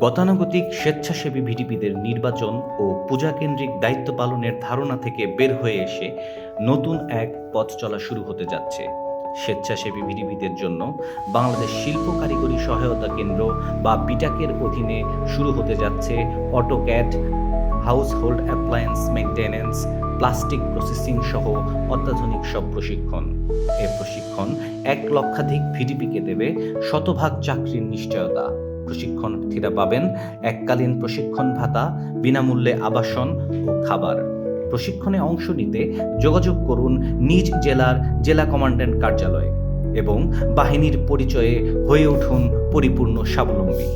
গতানুগতিক স্বেচ্ছাসেবী ভিডিপিদের নির্বাচন ও পূজাকেন্দ্রিক দায়িত্ব পালনের ধারণা থেকে বের হয়ে এসে নতুন এক পথ চলা শুরু হতে যাচ্ছে। স্বেচ্ছাসেবী ভিডিপিদের জন্য বাংলাদেশ শিল্প কারিগরি সহায়তা কেন্দ্র বা বিটাকের অধীনে শুরু হতে যাচ্ছে AutoCAD, household appliance maintenance, plastic processing সহ অত্যাধুনিক সব প্রশিক্ষণ। এ প্রশিক্ষণ 1 লক্ষাধিক ভিডিপিকে দেবে শতভাগ চাকরির নিশ্চয়তা। প্রশিক্ষণার্থীরা পাবেন এককালীন প্রশিক্ষণ ভাতা, বিনামূল্যে আবাসন ও খাবার। প্রশিক্ষণে অংশ নিতে যোগাযোগ করুন নিজ জেলার জেলা কমান্ড্যান্ট কার্যালয়ে এবং বাহিনীর পরিচয়ে হয়ে উঠুন পরিপূর্ণ স্বাবলম্বী।